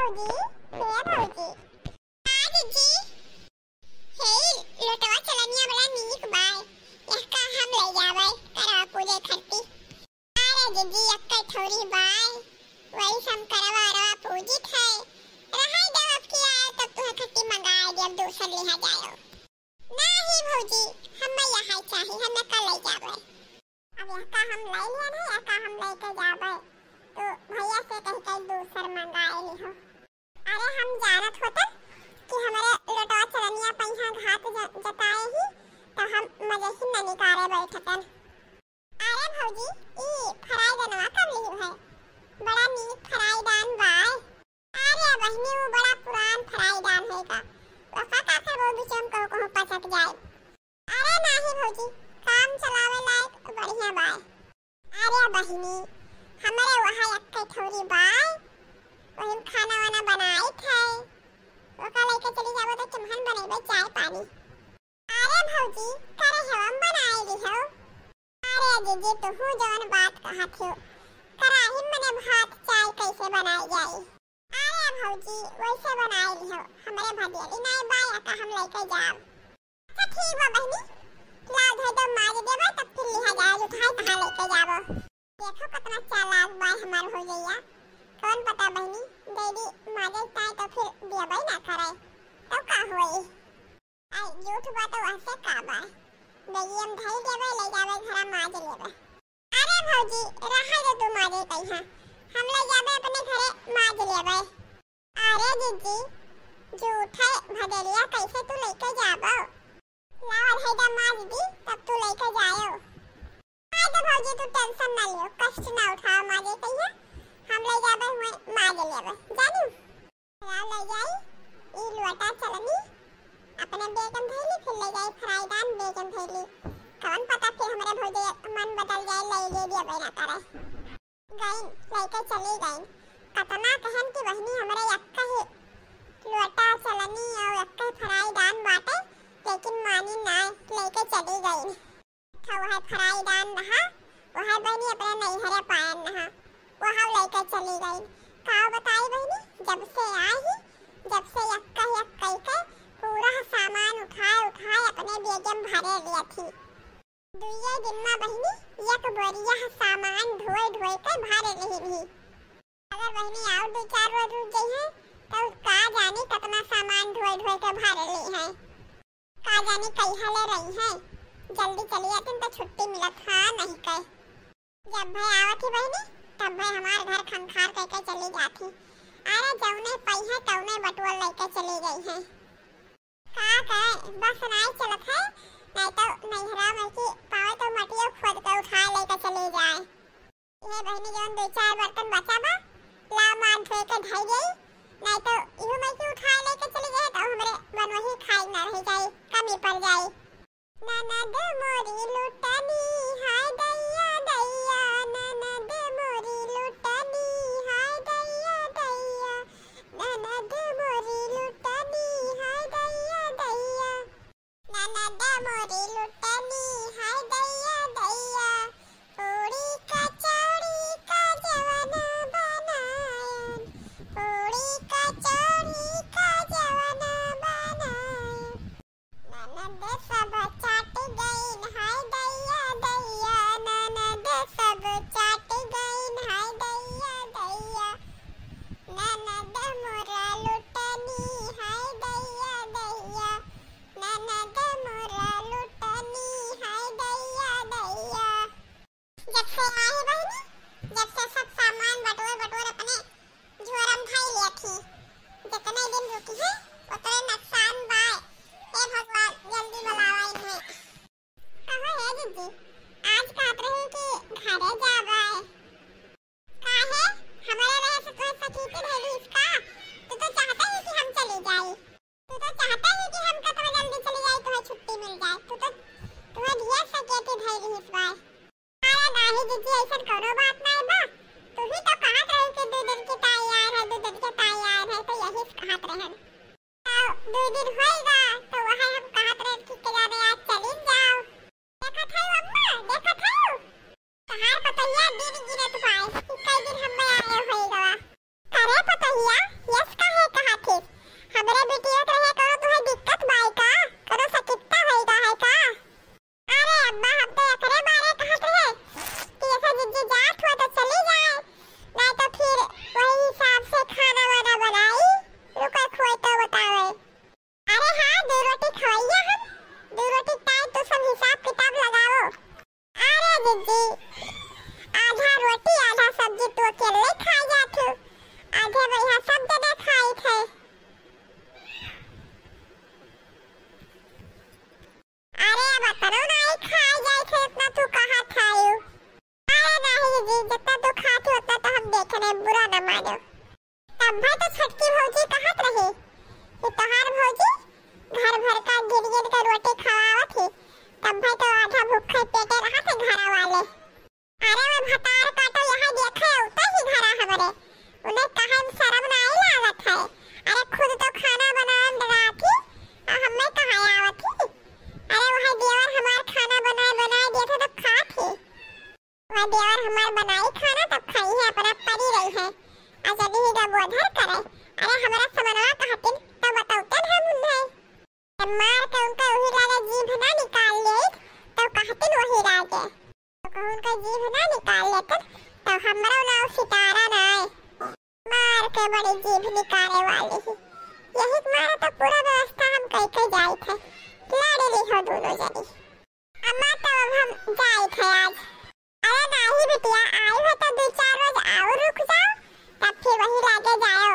भौजी जी हे लोटवा चलनिया बड़ा नीक बाय यक्का हम ले जावे करवा पूजे खट्टी अरे जीजी यक्का थोड़ी बाय वही सम करवा रवा पूजी थे रहाई जब अब की आए तब तुहे खट्टी मंगाए जब दूसर लिहा जायो नहीं भौजी हम यहाँ चाहिए हम कल ले जावे अब यक्का हम ले लिया ना यक्का हम लेके जावे तो भैया से कह के दूसर मंगाए लिहो अरे हम जानत होते कि हमारे लोटवा चलनिया पैसा घात जताए ही तो हम मजे ही न निकारे बैठतन अरे भौजी ई फराई दानवा कब ली है बड़ा नीक फराई दान बाय अरे बहनी वो बड़ा पुरान फराई दान है का वफा का कर वो बिचम को पचक जाए अरे नहीं भौजी काम चलावे लायक बढ़िया बाय अरे बहनी हमारे वहां एक थोड़ी बाय वही खाना वाना बनाए थे ओका लेके चली जाबो तो चमहन बनेबे चाय पानी अरे भौजी करे हम बनाए दी हो अरे जीजी तू हूं जवन बात कहत हो कराही मने भात चाय कैसे बनाई जाई अरे भौजी वैसे बनाए ली हो हमरे भदियली नहीं बाया का हम लेके जाब अच्छा ठीक बा बहनी लाओ धै दो माज देबे तब फिर लिहा जाए उठाई कहां लेके जाबो देखो कितना चालाक बाय हमार हो गईया कौन पता बहनी दीदी माजे ताई तो फिर देबे ना करे तो का होई आई झूठ बात वैसे का बा दीदी हम धई देबे ले जावे घर माज लेबे अरे भौजी रहा दे तू माजे कहिया हम ले जाबे अपने घरे माज लेबे अरे दीदी झूठे भदरिया कैसे तू लेके जाबो लाओ धई माज दी तब तू लेके जायो आई तो भौजी तू टेंशन ना लियो कष्ट ना उठाओ माजे कहिया हम ले जाबे हुए माज लेबे जानू लाओ ले जाई ई लोटा चलनी अपने बेगम थैली फिर ले जाई फ्राई दान बेगम थैली कौन पता फिर हमारे भौजी मन बदल जाए ले देबे ना करे गईन लेके चली गईन कतना कहन की बहनी हमारे यक्का ही लोटा चलनी और यक्का फ्राई दान बाटे लेकिन मानी ना लेके चली गईन तो वह फ्राई दान रहा वह बहनी अपने नहीं हरे पायन रहा वहाँ लेकर चली गई का बताई बहनी जब से आई जब से यक्का के पूरा सामान उठाए अपने बेगम भरे लिया थी दुए दिन में बहनी एक बोरिया सामान ढोए के भरे नहीं भी अगर बहनी और दो चार रोज रुक गई है तो का जाने कितना सामान ढोए के भरे ली है का जाने कहीं ले रही है जल्दी चली आती तो छुट्टी मिलत था नहीं कह जब भाई आवत थी बहनी तब भाई हमारे घर खंखार करके चली जाती अरे जौने पई है तौने बटुआ लेके चली गई है का करे बस नहीं चलत है नहीं तो नैहरा में की पावे तो मटिया खोद के उठा लेके चली जाए ये बहनी जौन दो चार बर्तन बचा बा ला मान धोए के ढाई गई नहीं तो इहो में की उठा लेके चली गई तो हमरे बनवही खाई ना रह जाए कमी पड़ जाए ननद मोरी लुटनी हाय दैया दैया ननद मोरी लुटनी हाय दैया दैया ननद मोरी लुटनी हाय दैया दैया ननद मोरी लुटनी हाय दैया दैया पूरी कचौड़ी का जवाना बनायन पूरी कचौड़ी का जवाना बनायन ननद सब चाट गईन हाय दैया दैया ननद सब चाट गईन हाय दैया दैया ननद मोरा लुटनी हाय दैया दैया ननद मोरा लुटनी हाय दैया दैया जब से आई बहनी जब से सब सामान बटोर अपने झोरम खाई लिया थी जितने दिन रुकी है उतने नुकसान बाय हे भगवान जल्दी बुलावा इन्हें कहो है दीदी आज कहत रही कि घरे जाबे काहे हमारे रहे से कोई सकीती नहीं इसका तू तो चाहता है कि हम चली जाए तू तो चाहता है कि हम कतवा जल्दी चली जाए तुम्हें छुट्टी मिल जाए तुम्हें ढेर सकेती धैर्य इस बार अरे नहीं दीदी ऐसा कोनो बात नहीं बा तू ही तो कहत रही कि 2 दिन की तैयार है 2 दिन की तैयार है तो यही कहत रहन तो 2 दिन होएगा तो वह हम कहत रहे कि के जाने आज चली जाओ देखत है अम्मा देखत है कहां पतैया दिन गिरत पाए कई दिन हम आए होएगा करे पतैया यस का तब भाई तो छटकी भौजी कहत रही कि तोहार भौजी घर भर का गिर-गिर के रोटी खवावत थी। तब भाई तो आधा भूखे पेटे रहा थे घर वाले। अरे वो भतार का तो यहाँ देखे उतर ही घरा हमरे। उन्हें कहे शर्म नहीं लागत है। अरे खुद तो खाना बनाने डरा थी और हमें कहा आवत थी। अरे वह देवर हमार खाना बनाए दिए थे तो खा थी। वह देवर हमार बनाई खाना तब खाई है अपना परी रही है। अजली ही का बोधर करे। अरे हमारा समनवा कहतिन तो बताउतन हम उन्हें। मार के उनका वही लागे जीभ ना निकाल ले तो कहतिन वही लागे। तो कहूं उनका जीभ ना निकाल लेते तो हमारा नाव सितारा ना है। मार के बड़ी जीभ निकाले वाली ही। यही मारा तो पूरा व्यवस्था हम कई जाए थे। लाड़े ली हो दोनों जनी। अम्मा तो अब हम जाए थे आज। अरे नहीं बिटिया आई हो तो 2-4 रोज और रुक जाओ तब फिर वही लागे जाए